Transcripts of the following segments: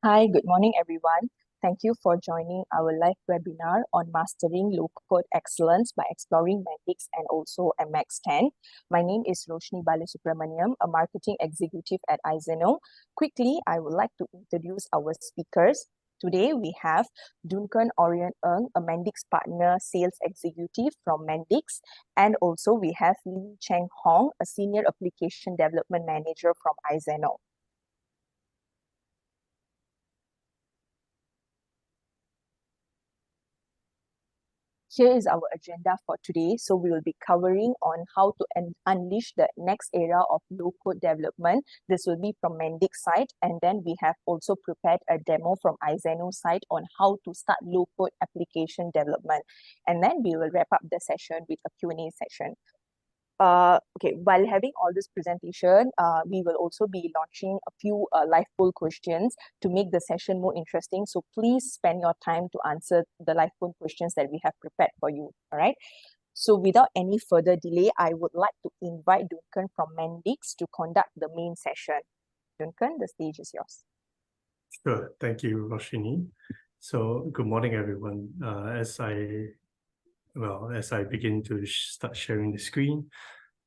Hi, good morning, everyone. Thank you for joining our live webinar on Mastering Low-Code Excellence by exploring Mendix and also MX10. My name is Roshni Balasubramaniam, a marketing executive at iZeno. Quickly, I would like to introduce our speakers. Today, we have Duncan Orion Ng, a Mendix partner sales executive from Mendix. And also, we have Lee Cheng Hong, a senior application development manager from iZeno. Here is our agenda for today. So we will be covering on how to unleash the next era of low-code development. This will be from Mendix side. And then we have also prepared a demo from iZeno side on how to start low-code application development. And then we will wrap up the session with a Q&A session. Okay, while having all this presentation, we will also be launching a few live poll questions to make the session more interesting. So please spend your time to answer the live poll questions that we have prepared for you. All right. So without any further delay, I would like to invite Duncan from Mendix to conduct the main session. Duncan, the stage is yours. Sure. Thank you, Roshini. So good morning, everyone. As I begin to start sharing the screen,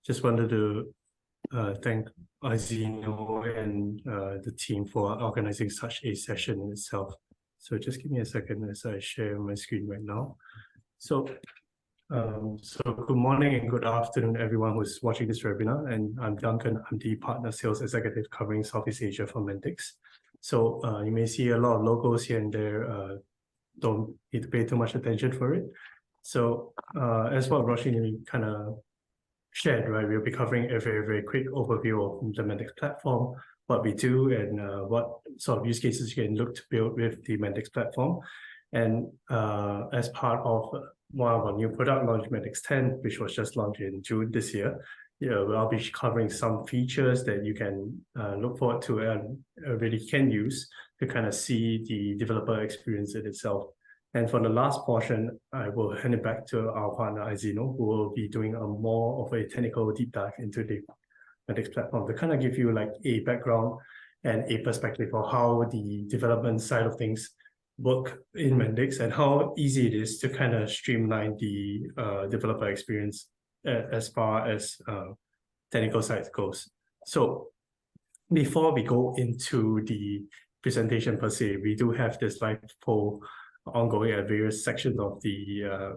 just wanted to thank iZeno and the team for organizing such a session in itself. So just give me a second as I share my screen right now. So good morning and good afternoon, everyone who's watching this webinar. And I'm Duncan. I'm the partner sales executive covering Southeast Asia for Mendix. So you may see a lot of logos here and there. Don't need to pay too much attention for it. So as what Roshini kind of shared, right, we'll be covering a very, very quick overview of the Mendix platform, what we do, and what sort of use cases you can look to build with the Mendix platform. And as part of one of our new product launch, MendX10, which was just launched in June this year, I'll be covering some features that you can look forward to and really can use to kind of see the developer experience in itself. And for the last portion, I will hand it back to our partner iZeno, who will be doing a more of a technical deep dive into the Mendix platform to kind of give you like a background and a perspective of how the development side of things work in Mendix and how easy it is to kind of streamline the developer experience as far as technical side goes. So before we go into the presentation per se, we do have this live poll ongoing at various sections of the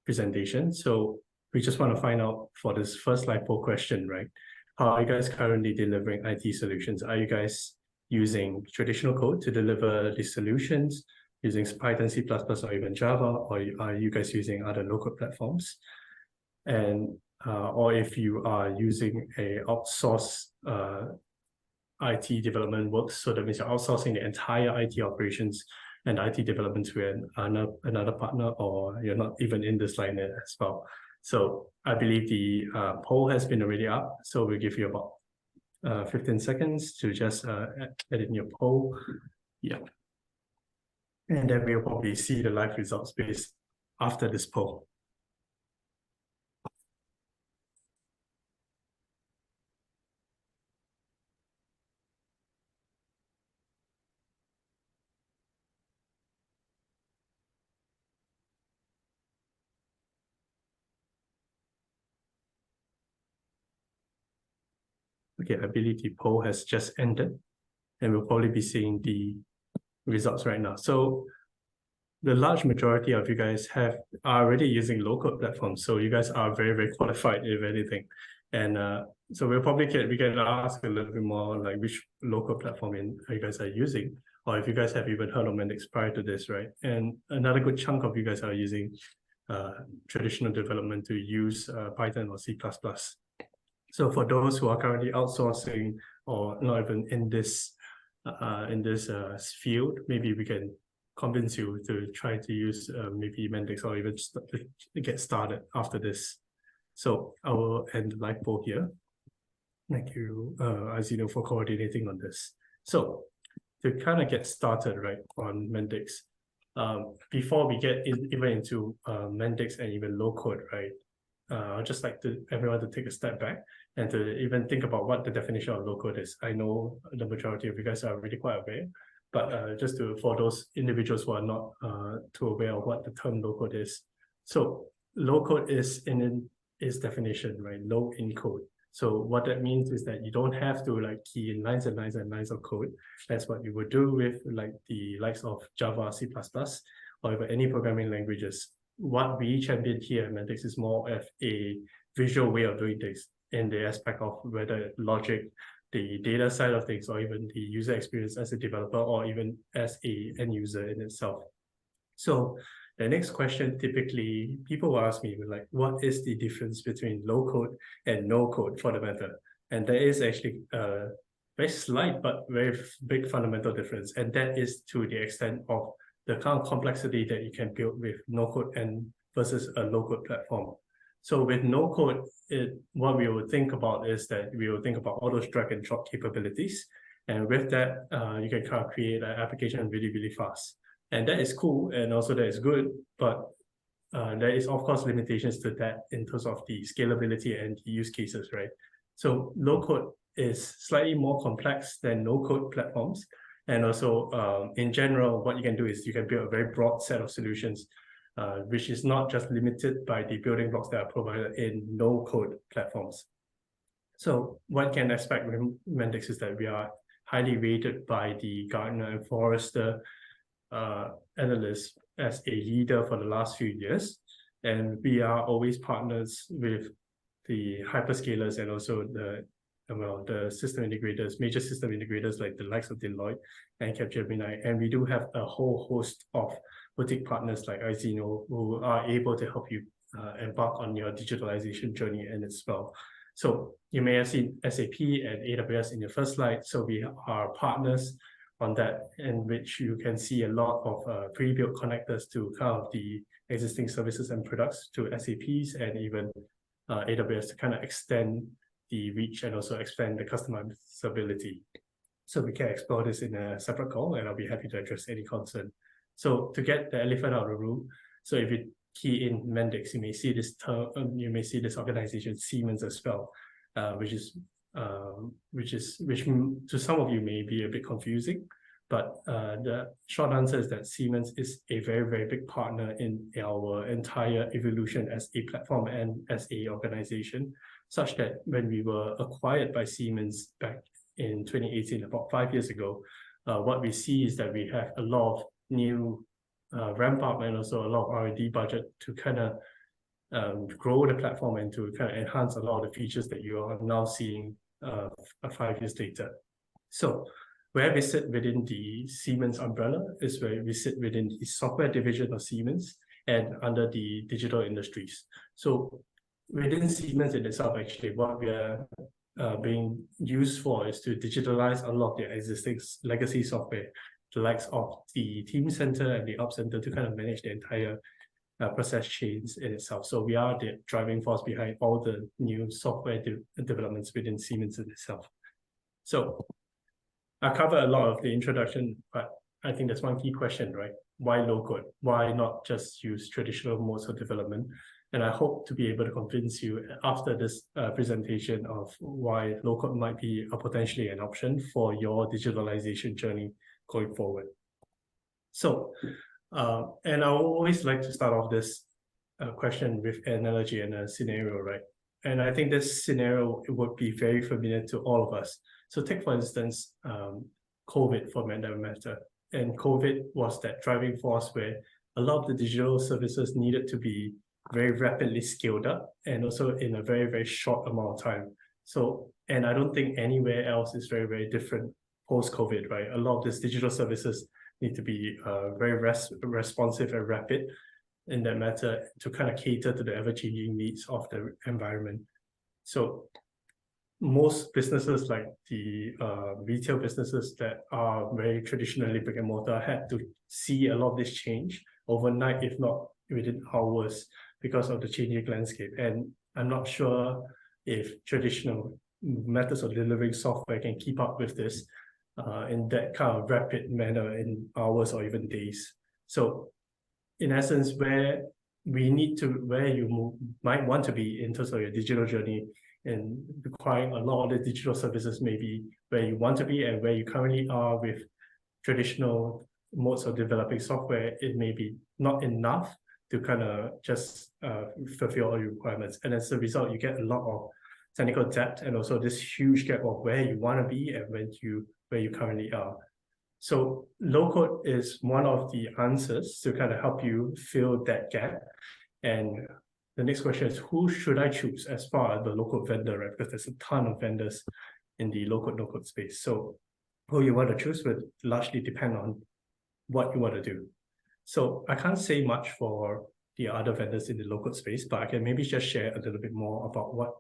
presentation. So we just want to find out for this first live poll question, right? How are you guys currently delivering IT solutions? Are you guys using traditional code to deliver these solutions, using Python, C++, or even Java, or are you guys using other local platforms? And or if you are using a outsourced IT development works, so that means you're outsourcing the entire IT operations and IT development to another partner, or you're not even in this line as well. So I believe the poll has been already up, so we'll give you about 15 seconds to just edit your poll. Yeah. And then we'll probably see the live results based after this poll. Okay, I believe the poll has just ended, and we'll probably be seeing the results right now. So the large majority of you guys are already using local platforms, so you guys are very, very qualified, if anything. And so we can ask a little bit more like which local platform you guys are using, or if you guys have even heard of Mendix prior to this, right? And another good chunk of you guys are using traditional development to use Python or C++. So for those who are currently outsourcing or not even in this field, maybe we can convince you to try to use maybe Mendix or even to get started after this. So I will end the live poll here. Thank you, iZeno, for coordinating on this. So to kind of get started, right, on Mendix, before we get even into Mendix and even low code, right, I'd just like everyone to take a step back and to even think about what the definition of low code is. I know the majority of you guys are really quite aware, But just for those individuals who are not too aware of what the term low code is. So low code is in its definition, right? Low in code. So what that means is that you don't have to like key in lines and lines and lines of code. That's what you would do with like the likes of Java, C++, or even any programming languages. What we champion here at Mendix is more of a visual way of doing things in the aspect of whether logic, the data side of things, or even the user experience as a developer, or even as a end user in itself. So the next question, typically people will ask me like, what is the difference between low code and no code for the matter? And there is actually a very slight but very big fundamental difference, and that is to the extent of the kind of complexity that you can build with no code and versus a low code platform. So with no code, what we will think about is that we will think about all those drag and drop capabilities. And with that, you can kind of create an application really, really fast. And that is cool, and also that is good, but there is of course limitations to that in terms of the scalability and the use cases, right? So low code is slightly more complex than no code platforms. And also in general, what you can do is you can build a very broad set of solutions, which is not just limited by the building blocks that are provided in no code platforms. So what you can expect with Mendix is that we are highly rated by the Gartner and Forrester analysts as a leader for the last few years. And we are always partners with the hyperscalers and also the system integrators, major system integrators like the likes of Deloitte and Capgemini. And we do have a whole host of boutique partners like iZeno who are able to help you embark on your digitalization journey and as well. So you may have seen SAP and AWS in your first slide. So we are partners on that, in which you can see a lot of pre-built connectors to kind of the existing services and products to SAPs and even AWS to kind of extend the reach and also expand the customizability. So we can explore this in a separate call, and I'll be happy to address any concern. So to get the elephant out of the room, so if you key in Mendix, you may see this term, you may see this organization Siemens as well, which to some of you may be a bit confusing, but the short answer is that Siemens is a very, very big partner in our entire evolution as a platform and as a organization, such that when we were acquired by Siemens back in 2018, about 5 years ago, what we see is that we have a lot of new ramp up and also a lot of R&D budget to kind of grow the platform and to kind of enhance a lot of the features that you are now seeing 5 years later. So where we sit within the Siemens umbrella is where we sit within the software division of Siemens and under the digital industries. So within Siemens in itself, actually, what we are being used for is to digitalize a lot of their existing legacy software, the likes of the Team Center and the Ops Center, to kind of manage the entire process chains in itself. So we are the driving force behind all the new software developments within Siemens in itself. So I covered a lot of the introduction, but I think that's one key question, right? Why low code? Why not just use traditional modes of development? And I hope to be able to convince you after this presentation of why low code might be potentially an option for your digitalization journey going forward. So, and I always like to start off this question with an analogy and a scenario, right? And I think this scenario would be very familiar to all of us. So take, for instance, COVID for that matter. And COVID was that driving force where a lot of the digital services needed to be very rapidly scaled up and also in a very, very short amount of time. So, and I don't think anywhere else is very, very different post-COVID, right? A lot of these digital services need to be very responsive and rapid in that matter to kind of cater to the ever-changing needs of the environment. So most businesses like the retail businesses that are very traditionally brick and mortar had to see a lot of this change overnight, if not within hours, because of the changing landscape. And I'm not sure if traditional methods of delivering software can keep up with this in that kind of rapid manner in hours or even days. So in essence, where you might want to be in terms of your digital journey and requiring a lot of the digital services, maybe where you want to be and where you currently are with traditional modes of developing software, it may be not enough to kind of just fulfill all your requirements. And as a result, you get a lot of technical debt and also this huge gap of where you want to be and where you currently are. So low code is one of the answers to kind of help you fill that gap. And the next question is, who should I choose as far as the low code vendor, right? Because there's a ton of vendors in the low code, no code space. So who you want to choose would largely depend on what you want to do. So I can't say much for the other vendors in the low code space, but I can maybe just share a little bit more about what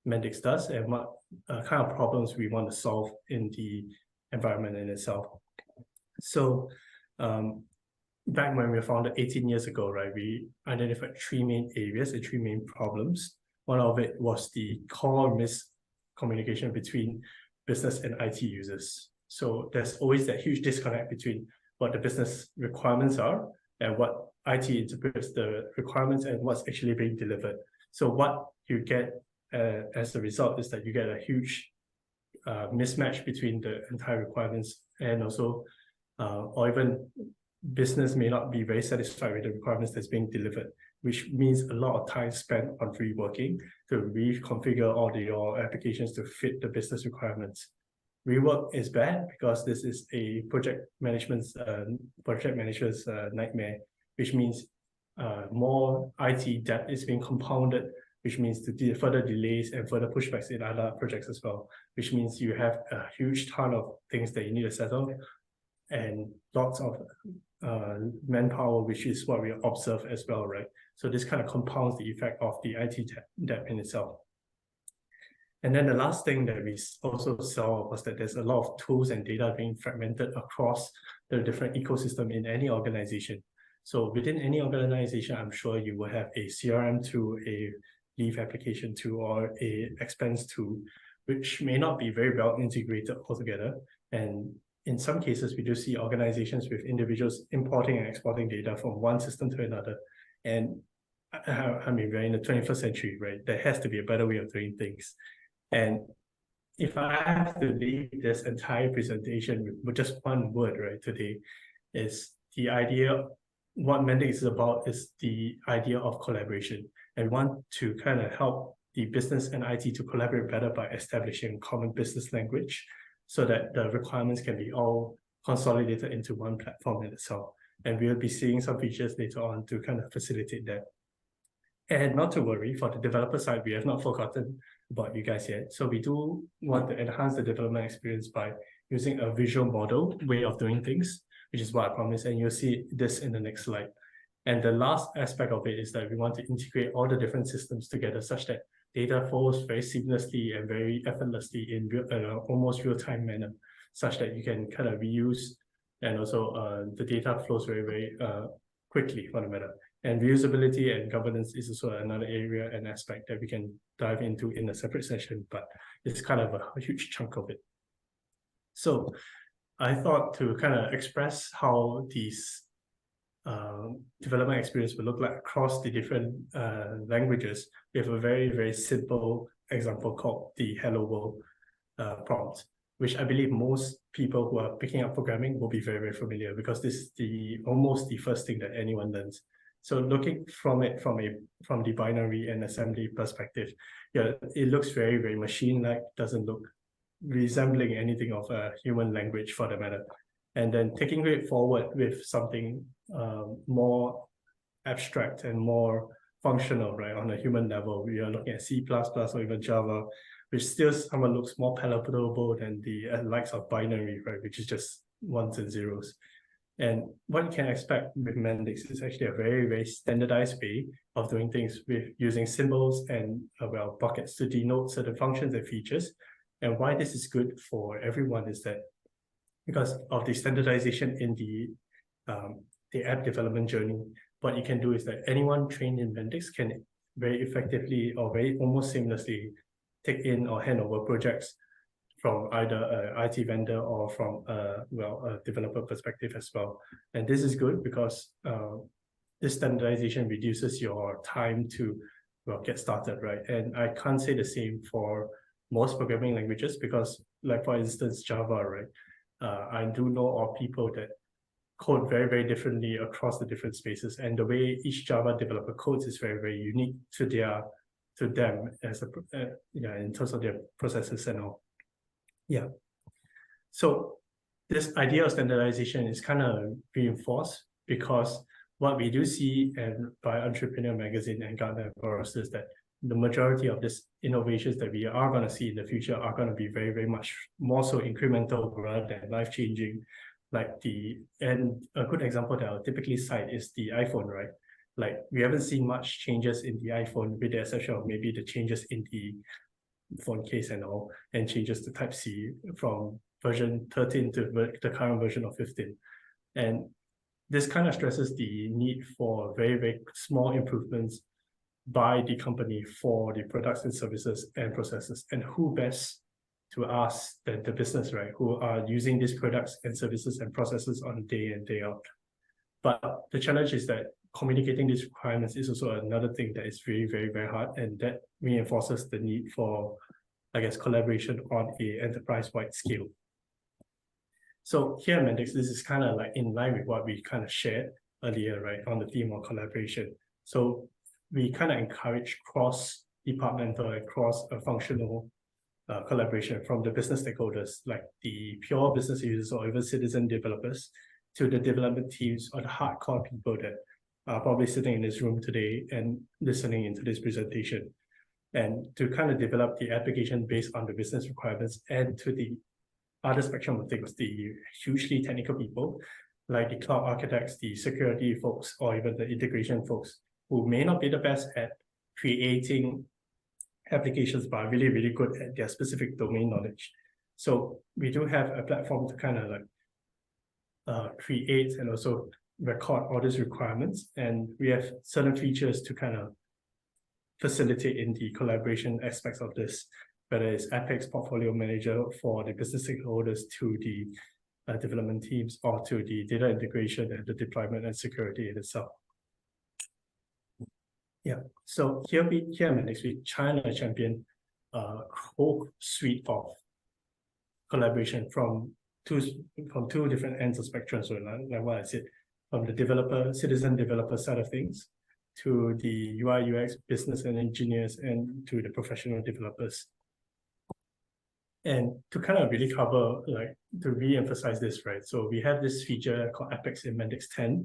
Mendix does and what kind of problems we want to solve in the environment in itself. So back when we were founded 18 years ago, right, we identified three main areas and three main problems. One of it was the core miscommunication between business and IT users. So there's always that huge disconnect between what the business requirements are and what IT interprets the requirements and what's actually being delivered. So what you get as a result is that you get a huge mismatch between the entire requirements, and also or even business may not be very satisfied with the requirements that's being delivered, which means a lot of time spent on reworking to reconfigure all your applications to fit the business requirements. Rework is bad because this is a project manager's nightmare, which means more IT debt is being compounded, which means the further delays and further pushbacks in other projects as well, which means you have a huge ton of things that you need to settle and lots of manpower, which is what we observe as well, right? So this kind of compounds the effect of the IT debt in itself. And then the last thing that we also saw was that there's a lot of tools and data being fragmented across the different ecosystem in any organization. So within any organization, I'm sure you will have a CRM tool, a leave application tool, or a expense tool, which may not be very well integrated altogether. And in some cases, we do see organizations with individuals importing and exporting data from one system to another. And I mean, we're in the 21st century, right? There has to be a better way of doing things. And if I have to leave this entire presentation with just one word, right, today, is the idea, what Mendix is about is the idea of collaboration. And we want to kind of help the business and IT to collaborate better by establishing common business language so that the requirements can be all consolidated into one platform in itself. And we'll be seeing some features later on to kind of facilitate that. And not to worry, for the developer side, we have not forgotten about you guys yet. So we do want to enhance the development experience by using a visual model way of doing things, which is what I promised, and you'll see this in the next slide. And the last aspect of it is that we want to integrate all the different systems together such that data flows very seamlessly and very effortlessly in almost real-time manner, such that you can kind of reuse, and also the data flows very, very quickly for the matter. And reusability and governance is also another area and aspect that we can dive into in a separate session, but it's kind of a huge chunk of it. So I thought to kind of express how these development experience will look like across the different languages, we have a very, very simple example called the Hello World prompt, which I believe most people who are picking up programming will be very, very familiar, because this is almost the first thing that anyone learns. So looking from it from the binary and assembly perspective, yeah, it looks very, very machine-like, doesn't look resembling anything of a human language for the matter. And then taking it forward with something more abstract and more functional, right, on a human level, we are looking at C++ or even Java, which still somewhat looks more palatable than the likes of binary, right, which is just ones and zeros. And what you can expect with Mendix is actually a very, very standardized way of doing things with using symbols and buckets to denote certain functions and features. And why this is good for everyone is that because of the standardization in the app development journey, what you can do is that anyone trained in Mendix can very effectively or very almost seamlessly take in or hand over projects from either an IT vendor or from a developer perspective as well. And this is good because this standardization reduces your time to get started, right? And I can't say the same for most programming languages because, like for instance, Java, right? I do know of people that code very, very differently across the different spaces, and the way each Java developer codes is very, very unique to them as in terms of their processes and all. Yeah. So this idea of standardization is kind of reinforced because what we do see and by Entrepreneur Magazine and Gartner Forrester is that the majority of these innovations that we are going to see in the future are going to be very, very much more so incremental rather than life-changing. And a good example that I'll typically cite is the iPhone, right? Like we haven't seen much changes in the iPhone with the exception of maybe the changes in the phone case and all, and changes to Type-C from version 13 to the current version of 15. And this kind of stresses the need for very, very small improvements by the company for the products and services and processes. And who best to ask than the business, right? Who are using these products and services and processes on day in, day out. But the challenge is that communicating these requirements is also another thing that is very, very, very hard. And that reinforces the need for, I guess, collaboration on an enterprise-wide scale. So here at Mendix, this is kind of like in line with what we kind of shared earlier, right, on the theme of collaboration. So we kind of encourage cross-departmental and cross-functional collaboration from the business stakeholders, like the pure business users or even citizen developers, to the development teams or the hardcore people that are probably sitting in this room today and listening into this presentation, and to kind of develop the application based on the business requirements, and to the other spectrum of things, the hugely technical people, like the cloud architects, the security folks, or even the integration folks, who may not be the best at creating applications, but are really, really good at their specific domain knowledge. So we do have a platform to kind of like create and also record all these requirements. And we have certain features to kind of facilitate in the collaboration aspects of this, whether it's Apex Portfolio Manager for the business stakeholders to the development teams, or to the data integration and the deployment and security in itself. Yeah, so here at Mendix, we try to champion a whole suite of collaboration from two different ends of spectrum. So like what I said, from the citizen developer side of things, to the UI UX business and engineers, and to the professional developers. And to kind of really cover, like to re-emphasize this, right? So we have this feature called Apex in Mendix10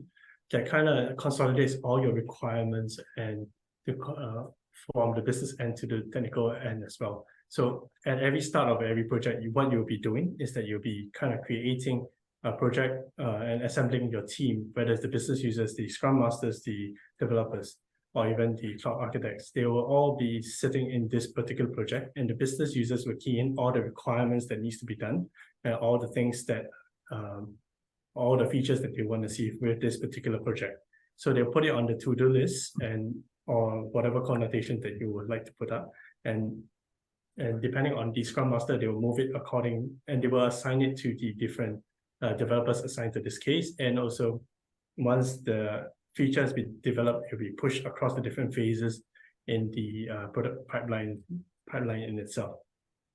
that kind of consolidates all your requirements and from the business end to the technical end as well. So at every start of every project, what you'll be doing is that you'll be kind of creating a project and assembling your team, whether it's the business users, the Scrum Masters, the developers, or even the cloud architects. They will all be sitting in this particular project, and the business users will key in all the requirements that needs to be done and all the things that, all the features that they want to see with this particular project. So they'll put it on the to-do list or whatever connotation that you would like to put up. And depending on the Scrum Master, they will move it according, and they will assign it to the different developers assigned to this case. And also, once the feature has been developed, it will be pushed across the different phases in the product pipeline in itself.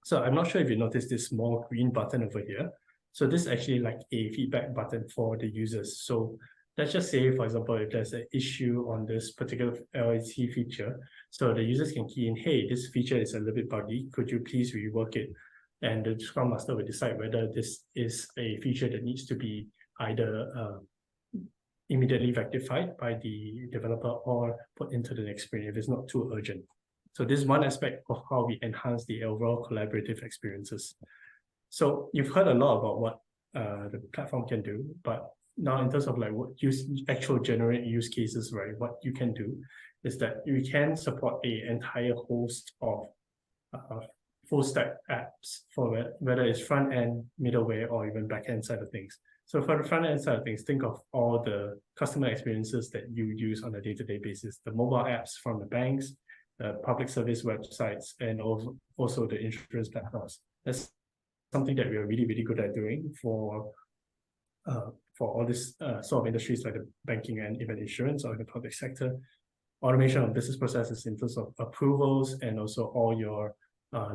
So I'm not sure if you noticed this small green button over here. So this is actually like a feedback button for the users. So let's just say, for example, if there's an issue on this particular LAT feature, so the users can key in, hey, this feature is a little bit buggy, could you please rework it? And the Scrum Master will decide whether this is a feature that needs to be either immediately rectified by the developer or put into the next sprint if it's not too urgent. So this is one aspect of how we enhance the overall collaborative experiences. So you've heard a lot about what the platform can do, but now in terms of like what actual generate use cases, right? What you can do is that you can support an entire host of full stack apps for whether it's front end, middleware, or even back end side of things. So for the front end side of things, think of all the customer experiences that you use on a day-to-day basis, the mobile apps from the banks, the public service websites, and also the insurance platforms. That's something that we are really, really good at doing for all these sort of industries like the banking and even insurance or the public sector. Automation of business processes in terms of approvals, and also all your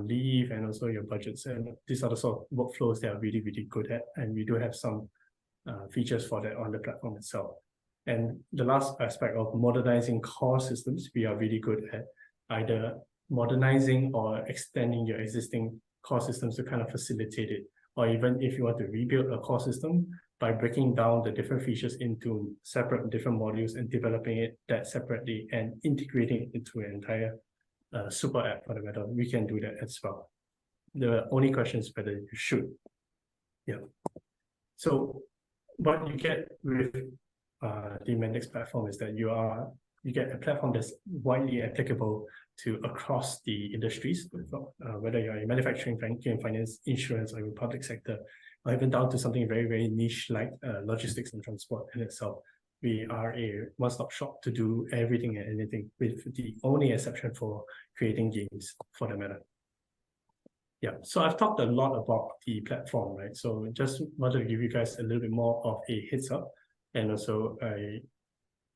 leave, and also your budgets. And these are the sort of workflows that are really, really good at. And we do have some features for that on the platform itself. And the last aspect of modernizing core systems, we are really good at either modernizing or extending your existing core systems to kind of facilitate it. Or even if you want to rebuild a core system, by breaking down the different features into separate different modules and developing it that separately and integrating it into an entire super app for the matter, we can do that as well. The only question is whether you should. Yeah. So what you get with the Mendix platform is that you get a platform that's widely applicable to across the industries, whether you're in manufacturing, banking, finance, insurance, or even public sector, or even down to something very, very niche like logistics and transport in itself. We are a one-stop shop to do everything and anything, with the only exception for creating games for the matter. Yeah, so I've talked a lot about the platform, right? So just wanted to give you guys a little bit more of a heads up, and also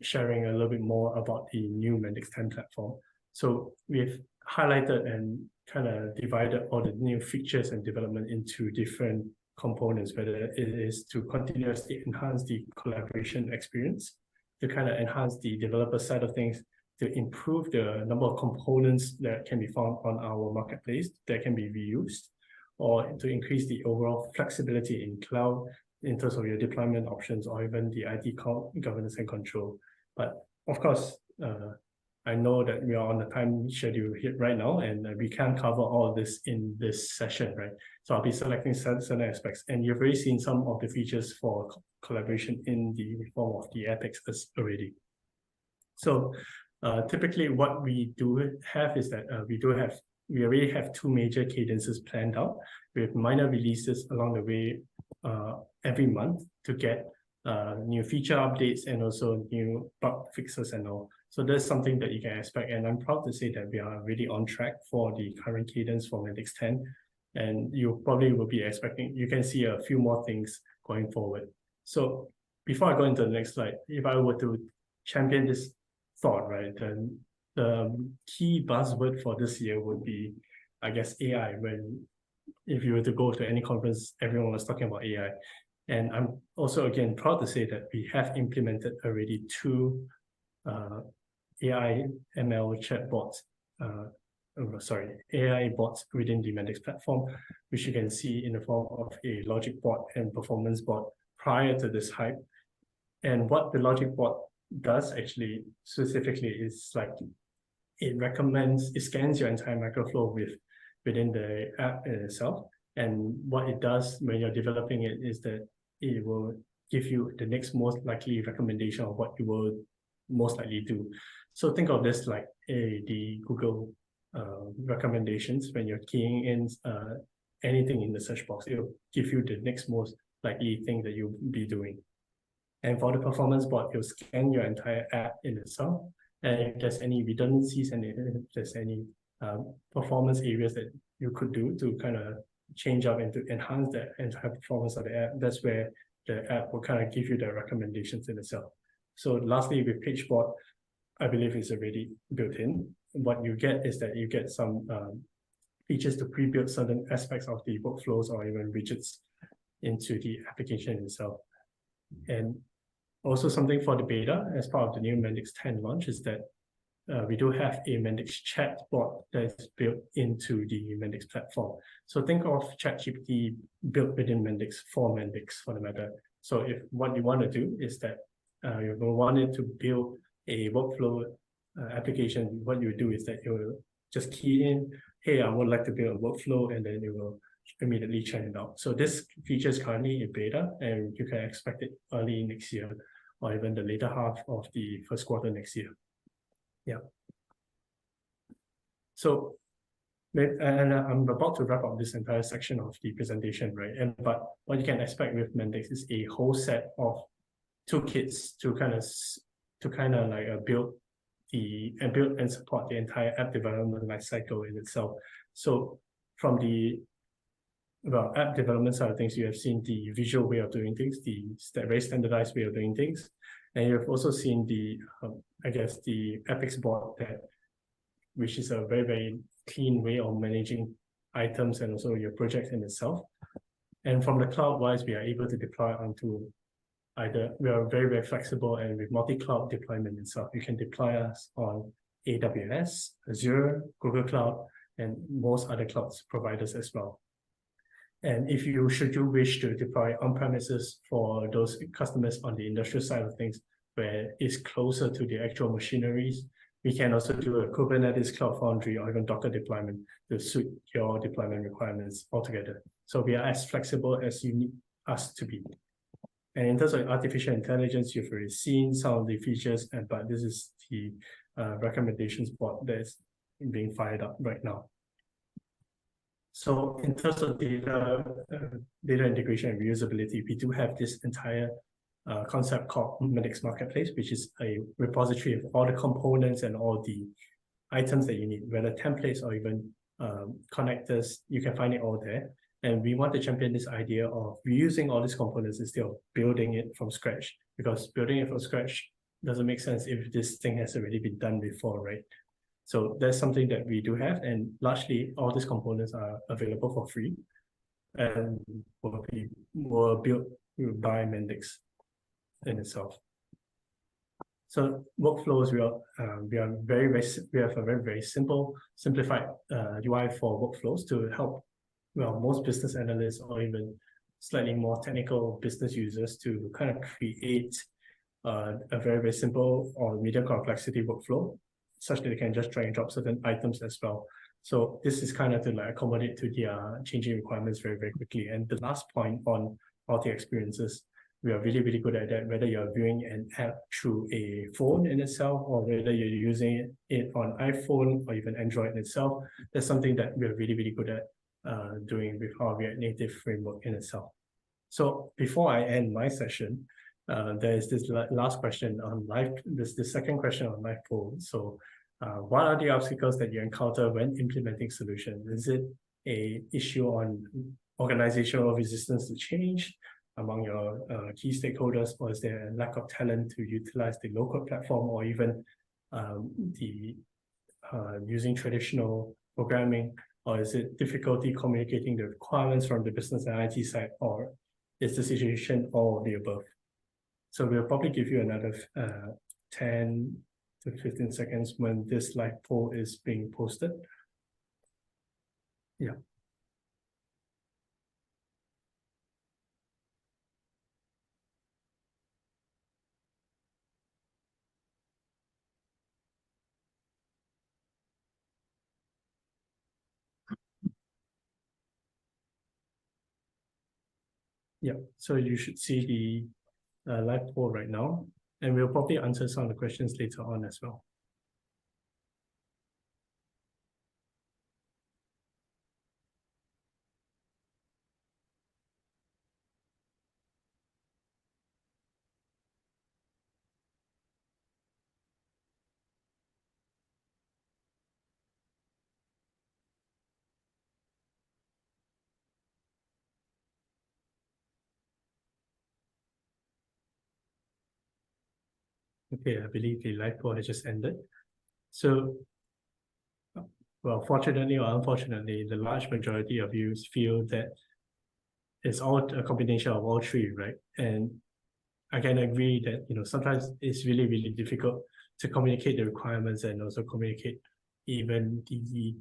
sharing a little bit more about the new Mendix 10 platform. So we've highlighted and kind of divided all the new features and development into different components, whether it is to continuously enhance the collaboration experience, to kind of enhance the developer side of things, to improve the number of components that can be found on our marketplace that can be reused, or to increase the overall flexibility in cloud in terms of your deployment options, or even the IT governance and control. But of course, I know that we are on the time schedule here right now, and we can't cover all of this in this session, right? So I'll be selecting certain aspects, and you've already seen some of the features for collaboration in the form of the epics already. So typically what we do have is that we already have 2 major cadences planned out with minor releases along the way every month to get new feature updates and also new bug fixes and all. So that's something that you can expect, and I'm proud to say that we are really on track for the current cadence for Mendix 10, and you probably will be expecting, you can see a few more things going forward. So before I go into the next slide, if I were to champion this thought, right, then the key buzzword for this year would be, I guess, AI. When if you were to go to any conference, everyone was talking about AI. And I'm also, again, proud to say that we have implemented already 2 AI ML chatbots, AI bots within the Mendix platform, which you can see in the form of a logic bot and performance bot prior to this hype. And what the logic bot does actually specifically is like it scans your entire microflow within the app itself. And what it does when you're developing it is that it will give you the next most likely recommendation of what you will most likely do. So think of this like the Google recommendations. When you're keying in anything in the search box, it'll give you the next most likely thing that you'll be doing. And for the performance bot, it'll scan your entire app in itself. And if there's any redundancies and if there's any performance areas that you could do to kind of change up and to enhance the entire performance of the app, that's where the app will kind of give you the recommendations in itself. So lastly, with PageBot, I believe it's already built in. What you get is that you get some features to pre-build certain aspects of the workflows or even widgets into the application itself. And also something for the beta as part of the new Mendix 10 launch is that we do have a Mendix chat bot that is built into the Mendix platform. So think of ChatGPT built within Mendix for the matter. So if what you want to do is that you wanted to build a workflow application, what you do is that you will just key in, hey, I would like to build a workflow, and then you will immediately churn it out. So this feature is currently in beta, and you can expect it early next year, or even the later half of the first quarter next year. Yeah. So, and I'm about to wrap up this entire section of the presentation, right? But what you can expect with Mendix is a whole set of toolkits to kind of like build and support the entire app development lifecycle in itself. So from the app development side of things, you have seen the visual way of doing things, the very standardized way of doing things, and you've also seen the I guess the epics board that which is a very, very clean way of managing items and also your project in itself. And from the cloud wise, we are able to deploy onto we are very, very flexible, and with multi-cloud deployment itself, you can deploy us on AWS, Azure, Google Cloud, and most other cloud providers as well. And if you wish to deploy on-premises for those customers on the industrial side of things, where it's closer to the actual machineries, we can also do a Kubernetes Cloud Foundry or even Docker deployment to suit your deployment requirements altogether. So we are as flexible as you need us to be. And in terms of artificial intelligence, you've already seen some of the features, but this is the recommendations board that's being fired up right now. So in terms of data integration and reusability, we do have this entire concept called Mendix Marketplace, which is a repository of all the components and all the items that you need, whether templates or even connectors. You can find it all there. And we want to champion this idea of reusing all these components instead of building it from scratch, because building it from scratch doesn't make sense if this thing has already been done before, right? So that's something that we do have, and largely all these components are available for free and were built by Mendix in itself. So workflows, we have a very simple, simplified UI for workflows to help most business analysts or even slightly more technical business users to kind of create a very simple or medium complexity workflow, such that they can just drag and drop certain items as well. So this is kind of to like accommodate to their changing requirements very quickly. And the last point on multi-experiences, we are really good at that, whether you're viewing an app through a phone in itself, or whether you're using it on iPhone or even Android in itself. That's something that we're really good at doing with our React Native framework in itself. So before I end my session, there's this last question on the second question on live poll. So what are the obstacles that you encounter when implementing solutions? Is it an issue on organizational resistance to change among your key stakeholders, or is there a lack of talent to utilize the local platform, or even using traditional programming? Or is it difficulty communicating the requirements from the business and IT side, or is the situation all of the above? So we'll probably give you another 10 to 15 seconds when this live poll is being posted. Yeah. Yeah, so you should see the live poll right now, and we'll probably answer some of the questions later on as well. Okay, I believe the live poll has just ended. So, well, fortunately or unfortunately, the large majority of you feel that it's all a combination of all three, right? And I can agree that sometimes it's really difficult to communicate the requirements and also communicate even the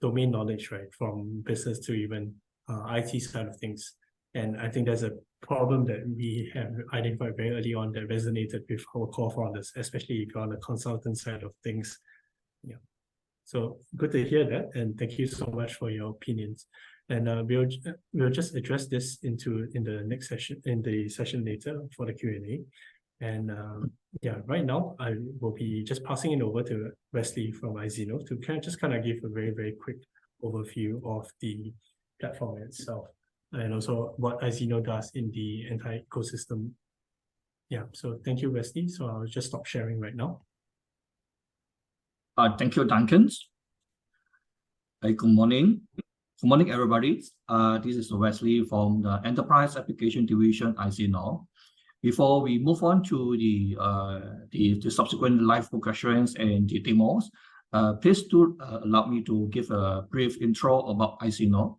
domain knowledge, right, from business to even IT side of things. And I think there's a problem that we have identified very early on that resonated with our core founders, especially if you're on the consultant side of things. Yeah. So good to hear that, and thank you so much for your opinions. And we'll just address this in the next session, in the session later for the Q&A. And yeah, right now I will be just passing it over to Wesley from iZeno to kind of give a very quick overview of the platform itself, and also what iZeno does in the entire ecosystem. Yeah, so thank you, Wesley. So I'll just stop sharing right now. Thank you, Duncan. Good morning. Good morning, everybody. This is Wesley from the Enterprise Application Division, iZeno. Before we move on to the subsequent live questions and the demos, Please do allow me to give a brief intro about iZeno.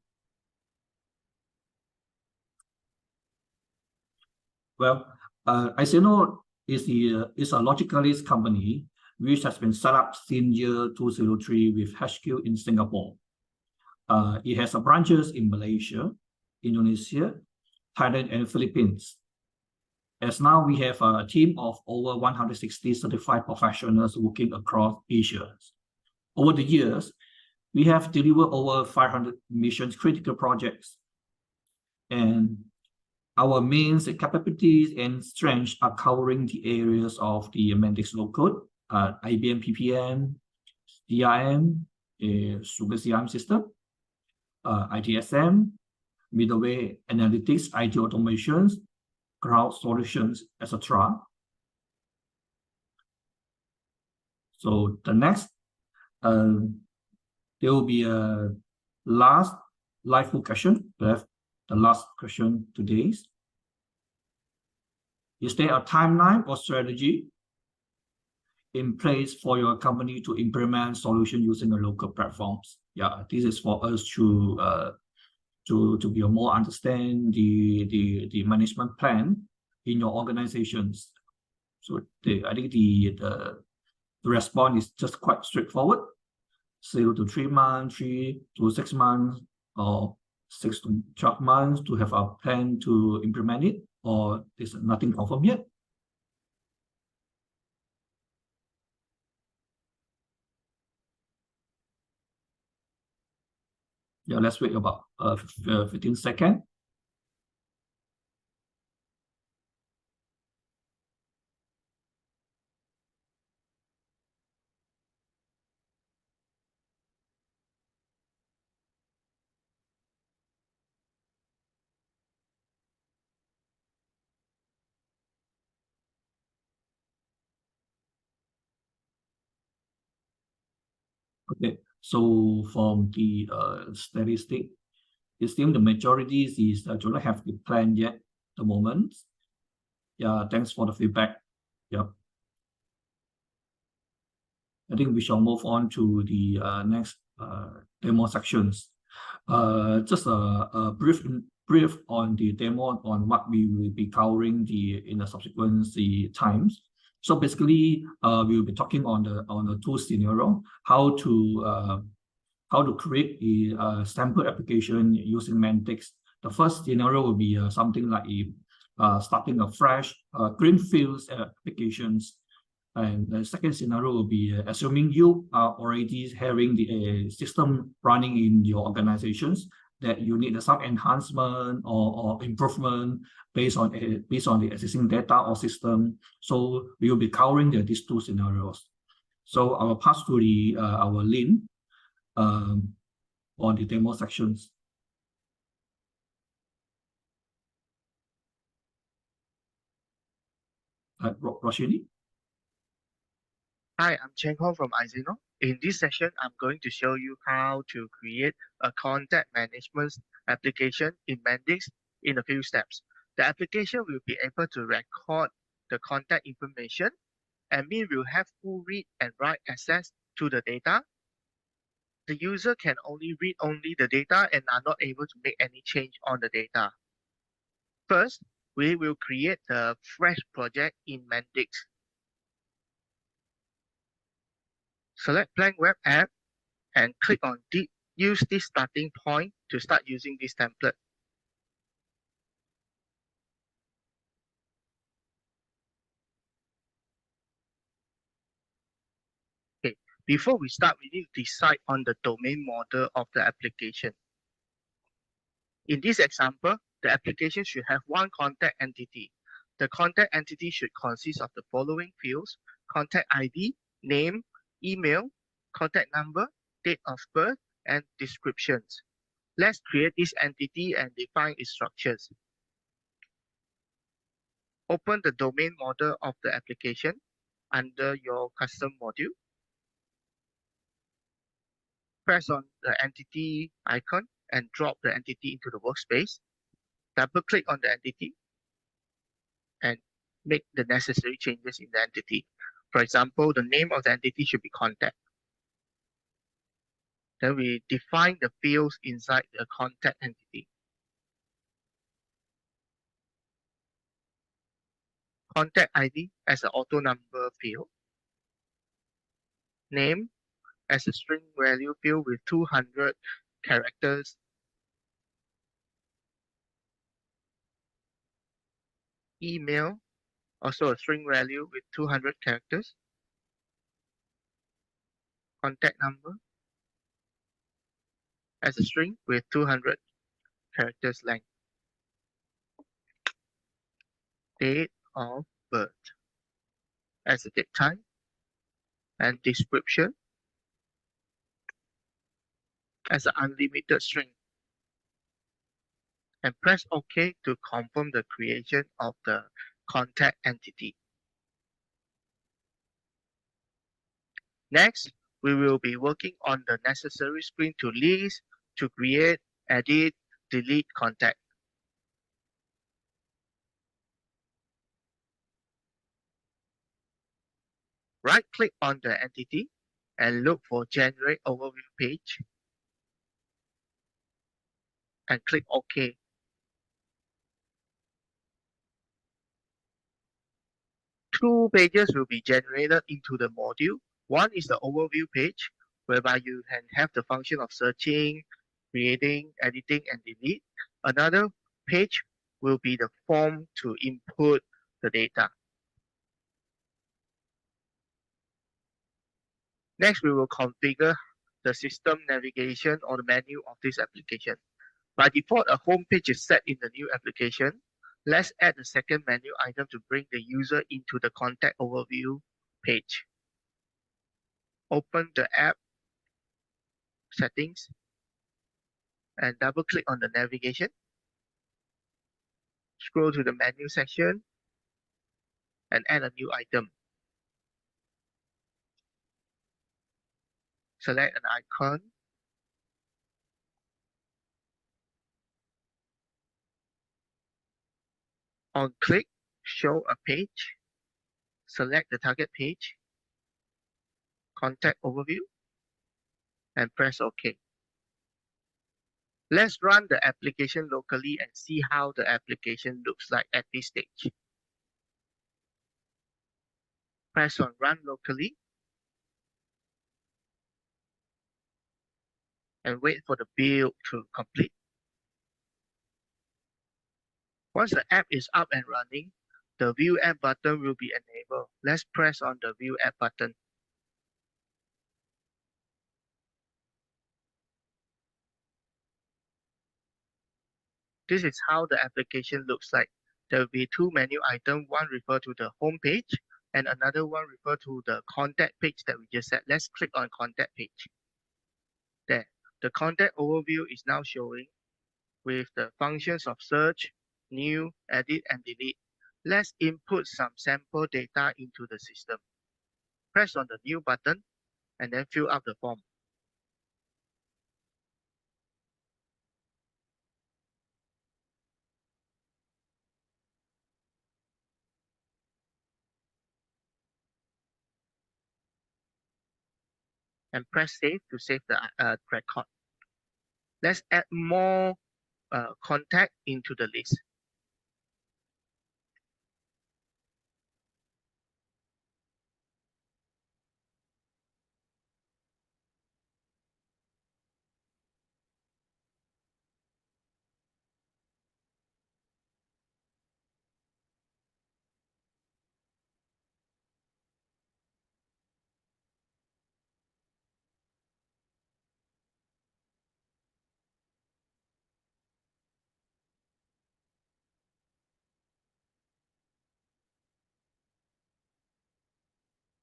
Well, iZeno is a logical-list company which has been set up since year 2003 with HQ in Singapore. It has branches in Malaysia, Indonesia, Thailand, and Philippines. As now, we have a team of over 160 certified professionals working across Asia. Over the years, we have delivered over 500 mission-critical projects. And our main capabilities and strengths are covering the areas of the Mendix low-code, IBM PPM, CRM, Super CRM system, ITSM, middleware analytics, IT automations, cloud solutions, etc. So the next, there will be a last live question. The last question today. Is there a timeline or strategy in place for your company to implement solution using the local platforms? Yeah, this is for us to be more understand the management plan in your organizations. So I think the response is just quite straightforward. 0 to 3 months, 3 to 6 months, or 6 to 12 months to have a plan to implement it, or there's nothing confirmed yet. Yeah, let's wait about 15 seconds. Okay, so from the statistic, it seems the majority is do not have the plan yet at the moment. Yeah, thanks for the feedback. Yeah. I think we shall move on to the next demo sections. Just a brief on the demo on what we will be covering in the subsequent times. So basically, we will be talking on the two scenario, how to create a sample application using Mendix. The first scenario will be something like starting a fresh greenfield applications. And the second scenario will be assuming you are already having the system running in your organizations that you need some enhancement or improvement based on the existing data or system. So we will be covering these two scenarios. So I will pass to our Lynn on the demo sections. Roshini? Hi, I'm Cheng Hong from iZeno. In this session, I'm going to show you how to create a contact management application in Mendix in a few steps. The application will be able to record the contact information, and we will have full read and write access to the data. The user can only read the data and are not able to make any change on the data. First, we will create the fresh project in Mendix. Select Blank Web App and click on use this starting point to start using this template. Okay, before we start, we need to decide on the domain model of the application. In this example, the application should have one contact entity. The contact entity should consist of the following fields: contact ID, name, email, contact number, date of birth, and descriptions. Let's create this entity and define its structures. Open the domain model of the application under your custom module. Press on the entity icon and drop the entity into the workspace. Double-click on the entity and make the necessary changes in the entity. For example, the name of the entity should be contact. Then we define the fields inside the contact entity. Contact ID as an auto number field. Name as a string value field with 200 characters. Email, also a string value with 200 characters. Contact number as a string with 200 characters length. Date of birth as a date time, and description as an unlimited string. And press OK to confirm the creation of the contact entity. Next, we will be working on the necessary screen to list, to create, edit, delete contact. Right-click on the entity and look for Generate Overview page and click OK. Two pages will be generated into the module. One is the overview page, whereby you can have the function of searching, creating, editing, and delete. Another page will be the form to input the data. Next, we will configure the system navigation or the menu of this application. By default, a home page is set in the new application. Let's add a second menu item to bring the user into the contact overview page. Open the app settings and double click on the navigation. Scroll to the menu section and add a new item. Select an icon. On click, show a page. Select the target page, contact overview, and press OK. Let's run the application locally and see how the application looks like at this stage. Press on Run Locally and wait for the build to complete. Once the app is up and running, the View App button will be enabled. Let's press on the View App button. This is how the application looks like. There will be two menu items, one refer to the home page and another one refer to the contact page that we just set. Let's click on contact page. There, the contact overview is now showing with the functions of search, new, edit, and delete. Let's input some sample data into the system. Press on the new button and then fill out the form. And press save to save the record. Let's add more contact into the list.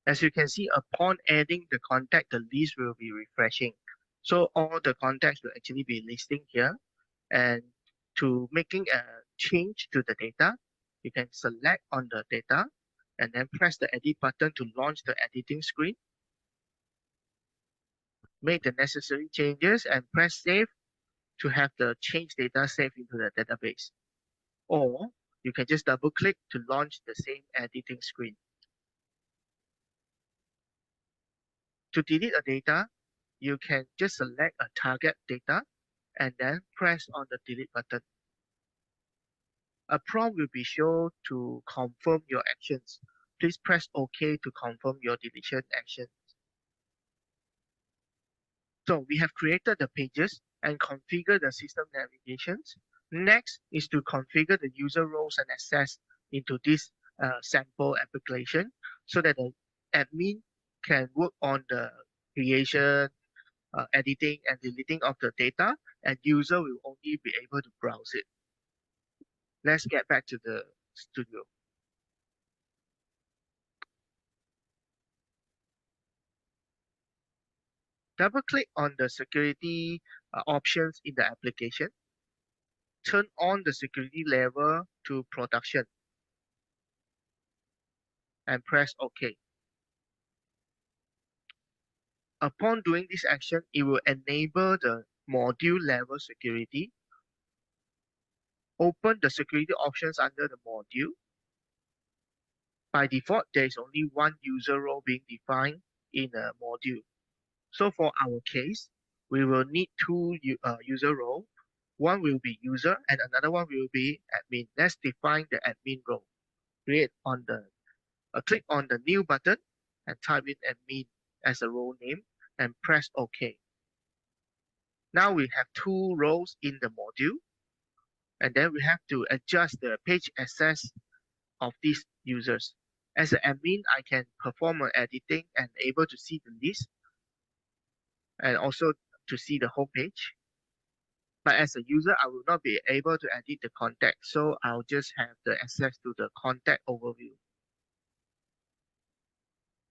As you can see, upon adding the contact, the list will be refreshing. So all the contacts will actually be listing here. And to making a change to the data, you can select on the data and then press the edit button to launch the editing screen. Make the necessary changes and press save to have the change data saved into the database. Or you can just double click to launch the same editing screen. To delete a data, you can just select a target data and then press on the delete button. A prompt will be shown to confirm your actions. Please press OK to confirm your deletion action. So we have created the pages and configured the system navigations. Next is to configure the user roles and access into this sample application so that the admin can work on the creation, editing and deleting of the data, and user will only be able to browse it. Let's get back to the studio. Double click on the security options in the application. Turn on the security level to production and press OK. Upon doing this action, it will enable the module level security. Open the security options under the module. By default, there is only one user role being defined in a module. So for our case, we will need two user roles. One will be user and another one will be admin. Let's define the admin role. Click on the new button and type in admin as a role name and press OK. Now we have two roles in the module, and then we have to adjust the page access of these users. As an admin, I can perform an editing and able to see the list and also to see the whole page. But as a user, I will not be able to edit the contact, so I'll just have the access to the contact overview.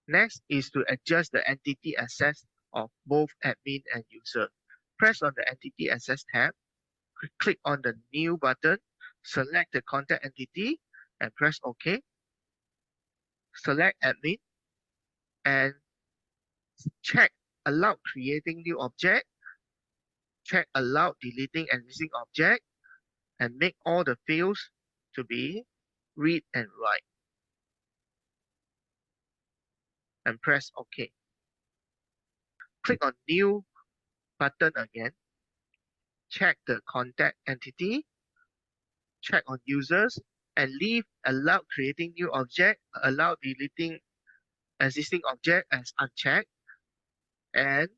Next is to adjust the entity access of both admin and user. Press on the Entity Access tab, click on the New button, select the contact entity, and press OK. Select admin and check Allow creating new object, check Allow deleting existing object, and make all the fields to be read and write. And press OK. Click on New button again. Check the contact entity, check on users, and leave Allow creating new object, Allow deleting existing object as unchecked, and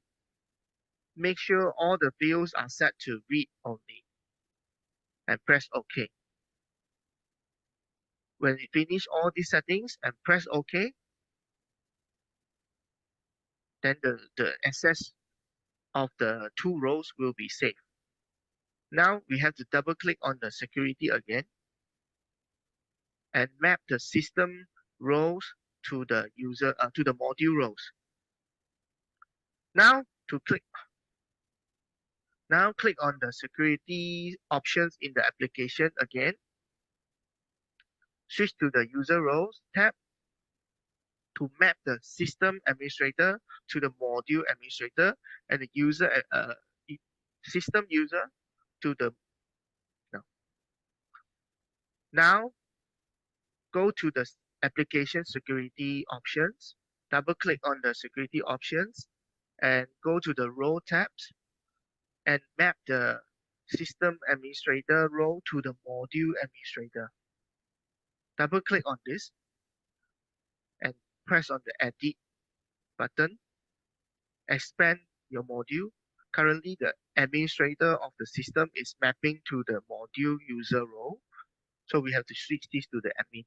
make sure all the fields are set to read only. And press OK. When we finish all these settings and press OK, then the access of the two rows will be saved. Now we have to double click on the security again and map the system roles to the user to the module roles. Now click on the security options in the application again. Switch to the user roles tab to map the system administrator to the module administrator and the user system user to the Now go to the application security options, double click on the security options and go to the role tabs and map the system administrator role to the module administrator. Double click on this and press on the edit button. Expand your module. Currently, the administrator of the system is mapping to the module user role. So we have to switch this to the admin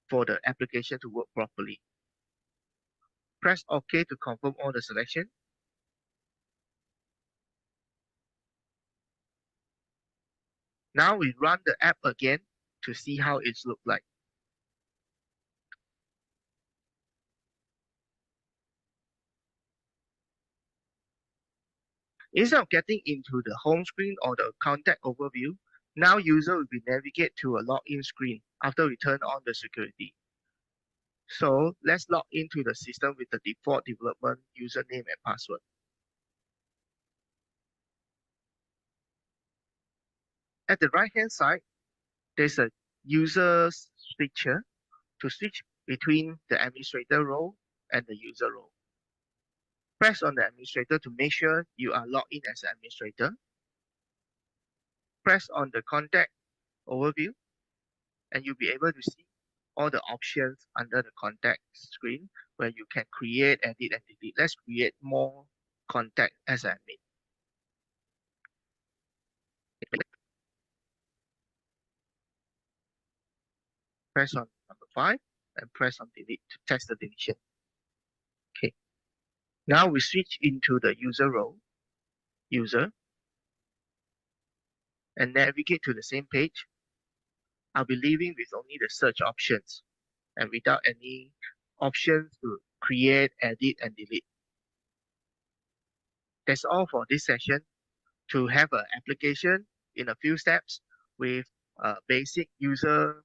for the application to work properly. Press OK to confirm all the selection. Now we run the app again to see how it looks like. Instead of getting into the home screen or the contact overview, now user will be navigate to a login screen after we turn on the security. So let's log into the system with the default development username and password. At the right hand side, there's a user switcher to switch between the administrator role and the user role. Press on the administrator to make sure you are logged in as an administrator. Press on the contact overview and you'll be able to see all the options under the contact screen where you can create, edit, and delete. Let's create more contact as admin. Press on number 5 and press on delete to test the deletion. Okay. Now we switch into the user role, user, and navigate to the same page. I'll be leaving with only the search options and without any options to create, edit, and delete. That's all for this session. To have an application in a few steps with basic user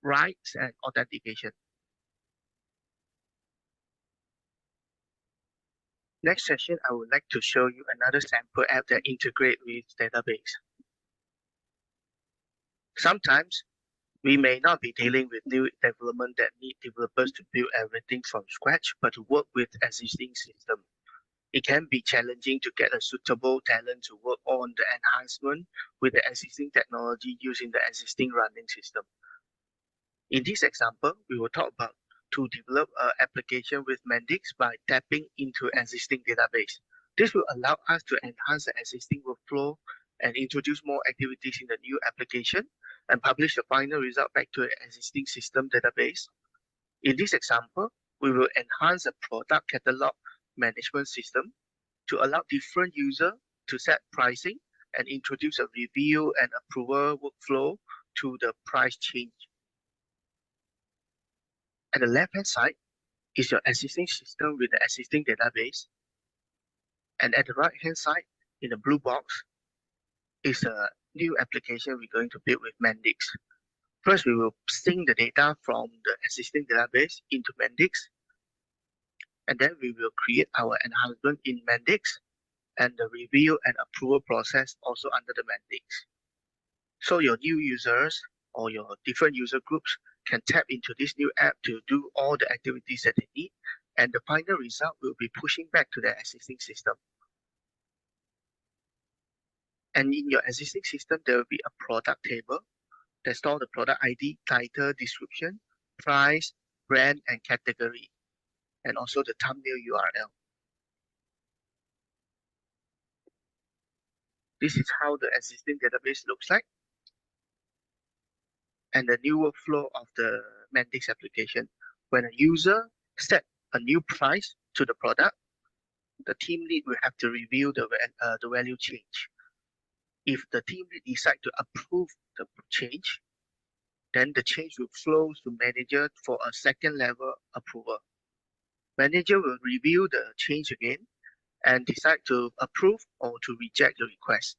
rights and authentication. Next session, I would like to show you another sample app that integrates with database. Sometimes we may not be dealing with new development that need developers to build everything from scratch, but to work with existing system. It can be challenging to get a suitable talent to work on the enhancement with the existing technology using the existing running system. In this example, we will talk about to develop an application with Mendix by tapping into existing database. This will allow us to enhance the existing workflow and introduce more activities in the new application and publish the final result back to an existing system database. In this example, we will enhance the product catalog management system to allow different users to set pricing and introduce a review and approval workflow to the price change. At the left-hand side is your existing system with the existing database. And at the right-hand side, in the blue box, is a new application we're going to build with Mendix. First, we will sync the data from the existing database into Mendix. And then we will create our enhancement in Mendix and the review and approval process also under the Mendix. So your new users or your different user groups can tap into this new app to do all the activities that they need, and the final result will be pushing back to their existing system. And in your existing system, there will be a product table that stores the product ID, title, description, price, brand, and category, and also the thumbnail URL. This is how the existing database looks like, and the new workflow of the Mendix application. When a user set a new price to the product, the team lead will have to review the value change. If the team lead decide to approve the change, then the change will flow to manager for a second level approval. Manager will review the change again and decide to approve or to reject the request.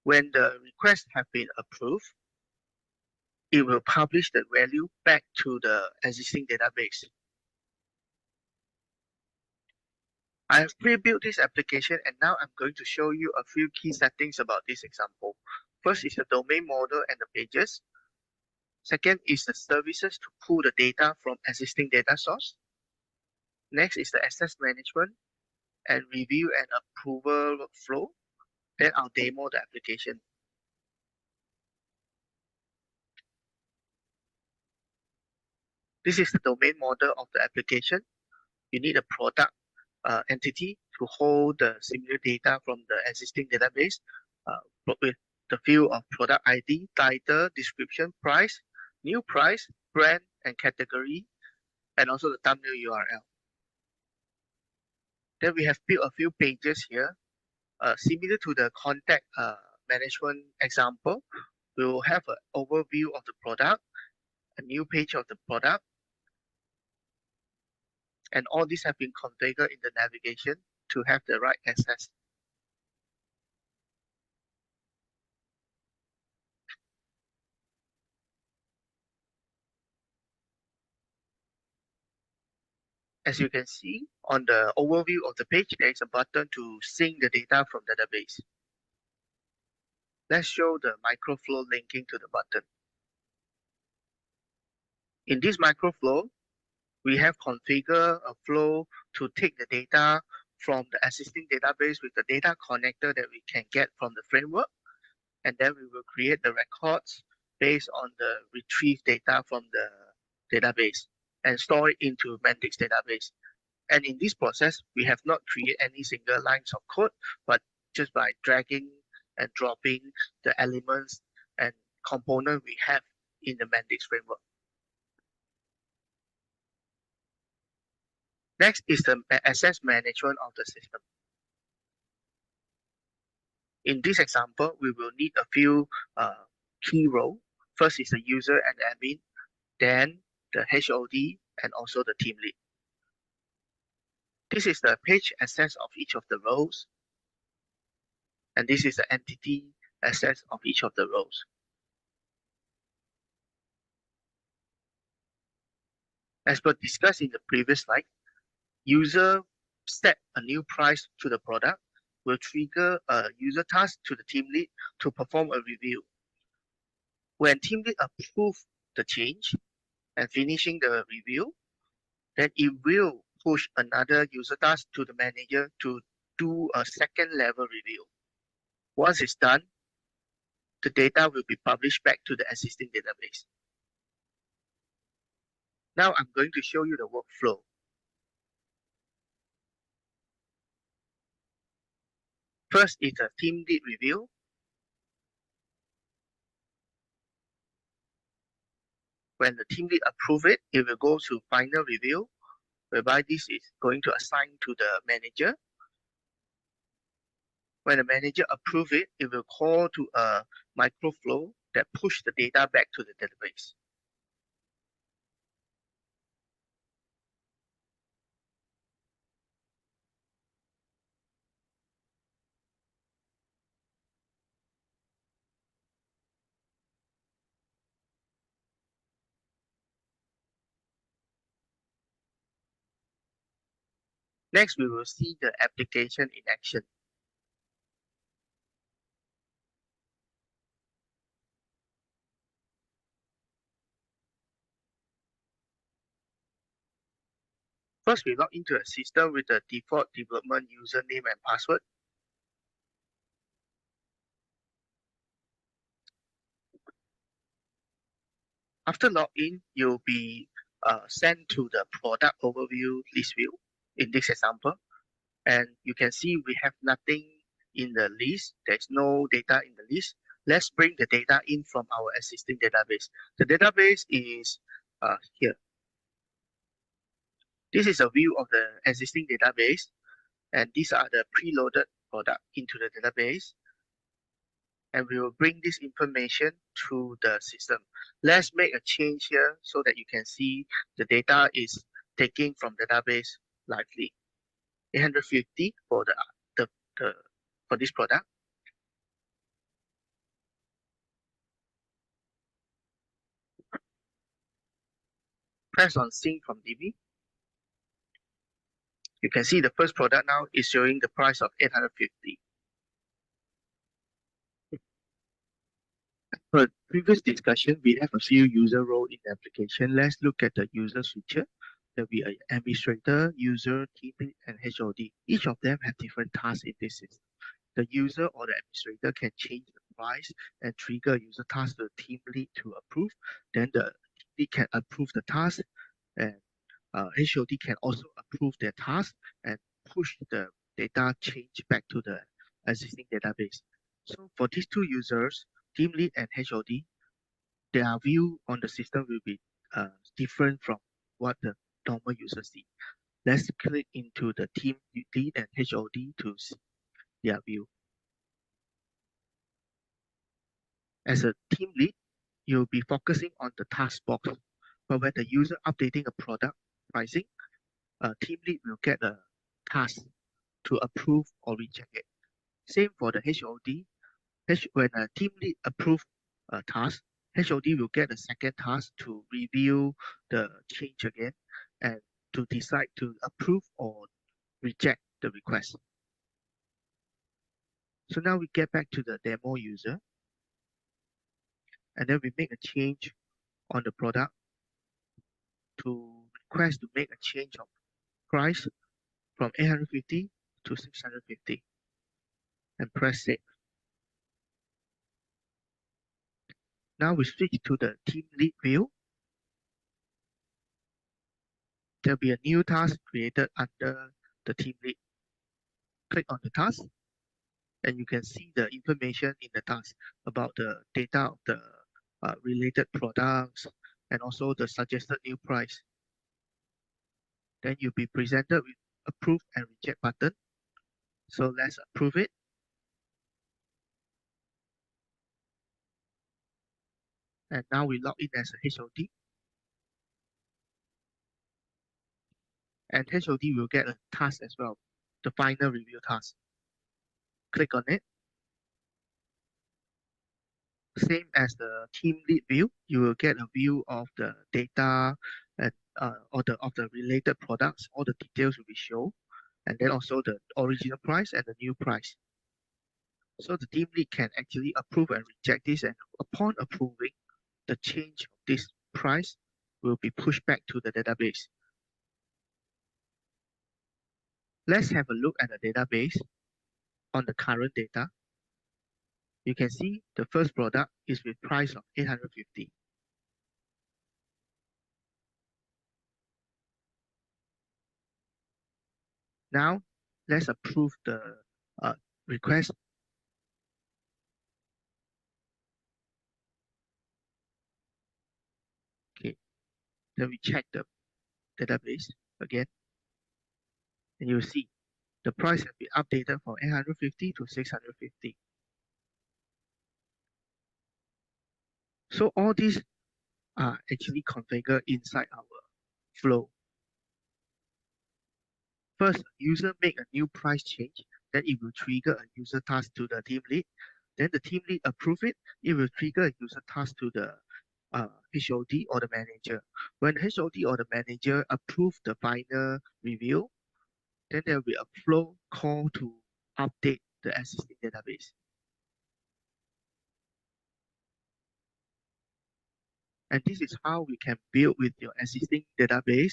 When the request have been approved, it will publish the value back to the existing database. I have pre-built this application and now I'm going to show you a few key settings about this example. First is the domain model and the pages. Second is the services to pull the data from existing data source. Next is the access management and review and approval workflow. Then I'll demo the application. This is the domain model of the application. You need a product entity to hold the similar data from the existing database with the field of product ID, title, description, price, new price, brand, and category, and also the thumbnail URL. Then we have built a few pages here, similar to the contact management example. We will have an overview of the product, a new page of the product, and all these have been configured in the navigation to have the right access. As you can see on the overview of the page, there is a button to sync the data from the database. Let's show the microflow linking to the button. In this microflow, we have configured a flow to take the data from the existing database with the data connector that we can get from the framework. And then we will create the records based on the retrieved data from the database and store it into Mendix database. And in this process, we have not created any single lines of code, but just by dragging and dropping the elements and component we have in the Mendix framework. Next is the access management of the system. In this example, we will need a few key roles. First is the user and admin, then the HOD, and also the team lead. This is the page access of each of the roles, and this is the entity access of each of the roles. As per discussed in the previous slide, user set a new price to the product will trigger a user task to the team lead to perform a review. When team lead approves the change and finishing the review, then it will push another user task to the manager to do a second level review. Once it's done, the data will be published back to the existing database. Now I'm going to show you the workflow. First is a team lead review. When the team lead approves it, it will go to final review, whereby this is going to assign to the manager. When the manager approves it, it will call to a microflow that push the data back to the database. Next, we will see the application in action. First, we log into a system with the default development username and password. After login, you'll be sent to the product overview list view in this example. And you can see we have nothing in the list. There's no data in the list. Let's bring the data in from our existing database. The database is here. This is a view of the existing database, and these are the preloaded product into the database. And we will bring this information to the system. Let's make a change here so that you can see the data is taken from database lively. 850 for for this product. Press on sync from DB. You can see the first product now is showing the price of 850. For previous discussion, we have a few user roles in the application. Let's look at the user switcher. There will be an administrator, user, team lead, and HOD. Each of them have different tasks in this system. The user or the administrator can change the price and trigger user task to the team lead to approve. Then the team lead can approve the task, and HOD can also approve their task and push the data change back to the existing database. So for these two users, team lead and HOD, their view on the system will be different from what the normal user see. Let's click into the team lead and HOD to see their view. As a team lead, you'll be focusing on the task box. But when the user updating a product pricing, a team lead will get a task to approve or reject it. Same for the HOD. When a team lead approve a task, HOD will get a second task to review the change again and to decide to approve or reject the request. So now we get back to the demo user, and then we make a change on the product to request to make a change of price from 850 to 650 and press save. Now we switch to the team lead view. There'll be a new task created under the team lead. Click on the task and you can see the information in the task about the data of the related products and also the suggested new price. Then you'll be presented with approve and reject button. So let's approve it. And now we log in as a HOD. And HOD will get a task as well, the final review task. Click on it. Same as the team lead view, you will get a view of the data and of the related products. All the details will be shown, and then also the original price and the new price. So the team lead can actually approve and reject this, and upon approving, the change of this price will be pushed back to the database. Let's have a look at the database on the current data. You can see the first product is with price of 850. Now, let's approve the request. Okay, then we check the database again, and you'll see the price has been updated from 850 to 650. So all these are actually configured inside our flow. First, user make a new price change, then it will trigger a user task to the team lead. Then the team lead approve it, it will trigger a user task to the HOD or the manager. When HOD or the manager approve the final review, then there will be a flow call to update the existing database. And this is how we can build with your existing database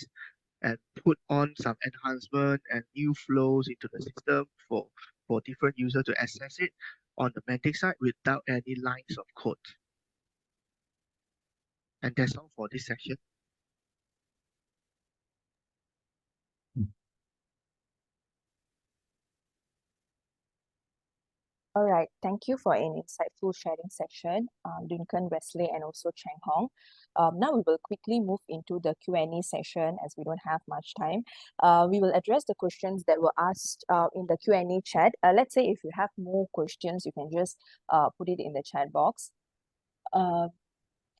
and put on some enhancement and new flows into the system for different users to access it on the Mendix side without any lines of code. And that's all for this section. All right, thank you for an insightful sharing session, Duncan, Wesley, and also Cheng Hong. Now we will quickly move into the Q&A session as we don't have much time. We will address the questions that were asked in the Q&A chat. Let's say if you have more questions, you can just put it in the chat box.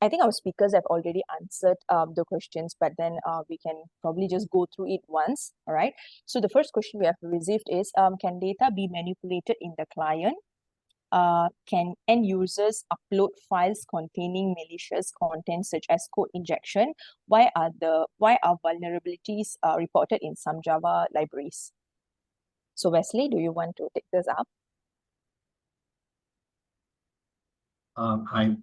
I think our speakers have already answered the questions, but then we can probably just go through it once, all right? So the first question we have received is, can data be manipulated in the client? Can end users upload files containing malicious content such as code injection? Why are vulnerabilities reported in some Java libraries? So Wesley, do you want to take this up? Hi.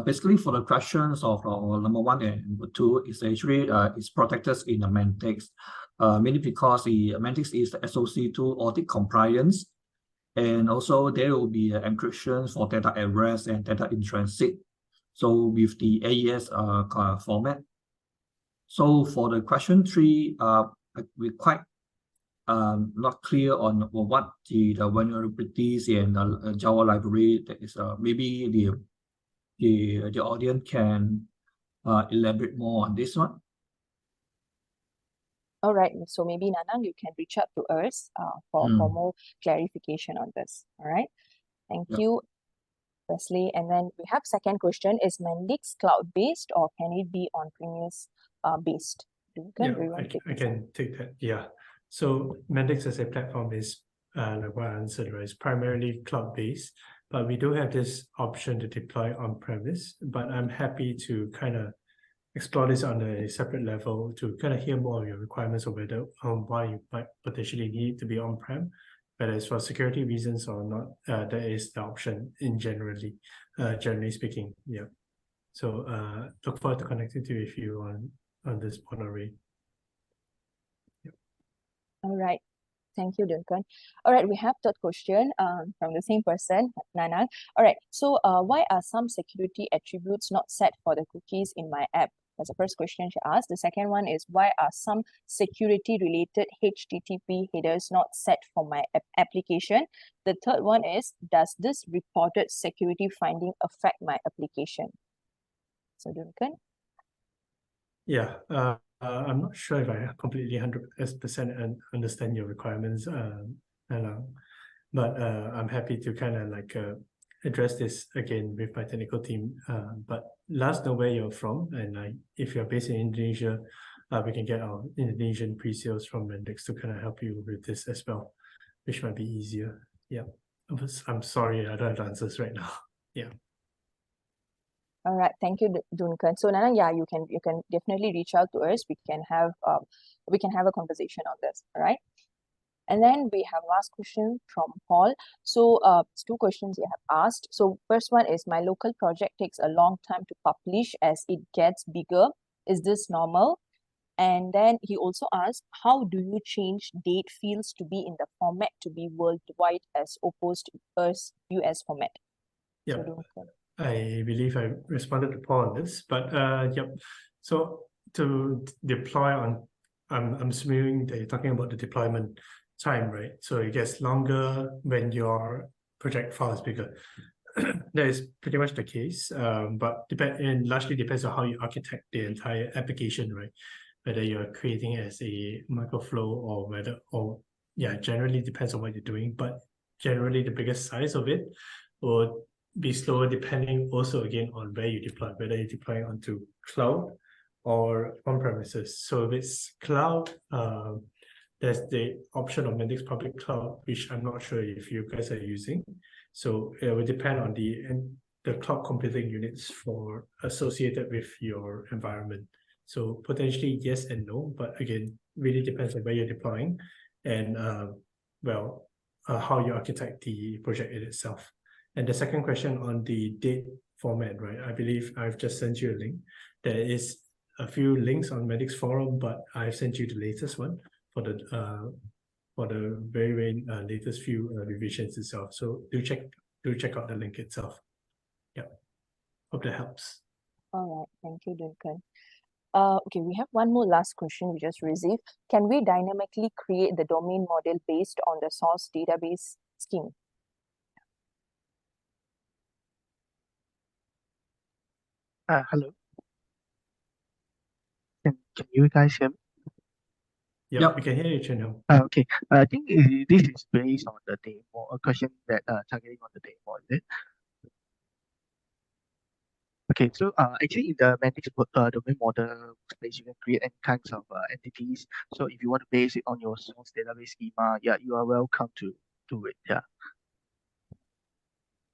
Basically, for the questions of number 1 and number 2, is actually is protected in the Mendix, mainly because the Mendix is the SOC 2 audit compliance, and also there will be encryption for data at rest and data in transit. So with the AES format. So for the question 3, we're quite not clear on what the vulnerabilities in the Java library. That is maybe the audience can elaborate more on this one. All right, so maybe Nanang, you can reach out to us for more clarification on this. All right, thank you, Wesley. And then we have second question: is Mendix cloud-based or can it be on-premise based? I can take that. Yeah. So Mendix as a platform is like what I answered, right? It's primarily cloud-based, but we do have this option to deploy on-premise. But I'm happy to kind of explore this on a separate level to kind of hear more of your requirements of whether why you might potentially need to be on-prem, whether it's for security reasons or not. That is the option in generally speaking. Yeah. So look forward to connecting to you if you on this point already. All right. Thank you, Duncan. All right, we have third question from the same person, Nana. All right, so why are some security attributes not set for the cookies in my app? That's the first question she asked. The second one is, why are some security-related HTTP headers not set for my application? The third one is, does this reported security finding affect my application? So, Duncan? Yeah, I'm not sure if I completely 100% understand your requirements, Alang, but I'm happy to kind of like address this again with my technical team. But let us know where you're from, and if you're based in Indonesia, we can get our Indonesian pre-sales from Mendix to kind of help you with this as well, which might be easier. Yeah, I'm sorry, I don't have the answers right now. Yeah. All right, thank you, Duncan. So Nana, yeah, you can definitely reach out to us. We can have a conversation on this. All right. And then we have last question from Paul. So it's two questions you have asked. So first one is, my local project takes a long time to publish as it gets bigger. Is this normal? And then he also asked, how do you change date fields to be in the format to be worldwide as opposed to US format? Yeah. So Duncan. I believe I responded to Paul on this, but yep. So to deploy on, I'm assuming that you're talking about the deployment time, right? So it gets longer when your project file is bigger. That is pretty much the case, but largely depends on how you architect the entire application, right? Whether you're creating as a microflow or generally depends on what you're doing, but generally the biggest size of it would be slower depending also again on where you deploy, whether you deploy onto cloud or on-premises. So if it's cloud, there's the option of Mendix Public Cloud, which I'm not sure if you guys are using. So it will depend on the cloud computing units associated with your environment. So potentially yes and no, but again, really depends on where you're deploying and how you architect the project in itself. And the second question on the date format, right? I believe I've just sent you a link. There is a few links on Mendix forum, but I've sent you the latest one for the very latest few revisions itself. So do check out the link itself. Yeah, hope that helps. All right, thank you, Duncan. Okay, we have one more last question we just received. Can we dynamically create the domain model based on the source database scheme? Hello. Can you guys hear me? Yep, we can hear you, Chen Hong. Okay. I think this is based on the demo, a question that targeting on the demo, is it? Okay, so actually in the Mendix domain model space, you can create any kinds of entities. So if you want to base it on your source database schema, yeah, you are welcome to do it.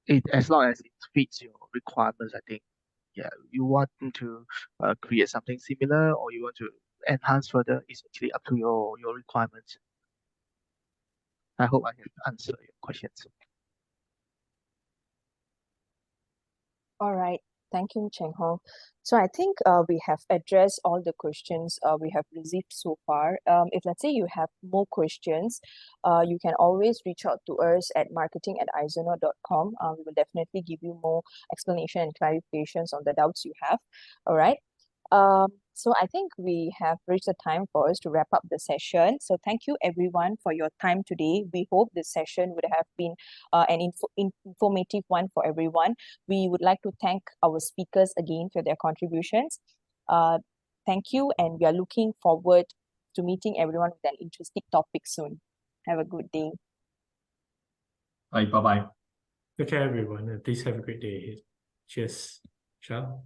Yeah. As long as it fits your requirements, I think. Yeah, you want to create something similar or you want to enhance further, it's actually up to your requirements. I hope I can answer your questions. All right. Thank you, Cheng Hong. So I think we have addressed all the questions we have received so far. If let's say you have more questions, you can always reach out to us at marketing@iZeno.com. We will definitely give you more explanation and clarifications on the doubts you have. All right. So I think we have reached the time for us to wrap up the session. So thank you everyone for your time today. We hope this session would have been an informative one for everyone. We would like to thank our speakers again for their contributions. Thank you, and we are looking forward to meeting everyone with an interesting topic soon. Have a good day. Bye-bye. Okay, everyone. Please have a great day ahead. Cheers. Ciao.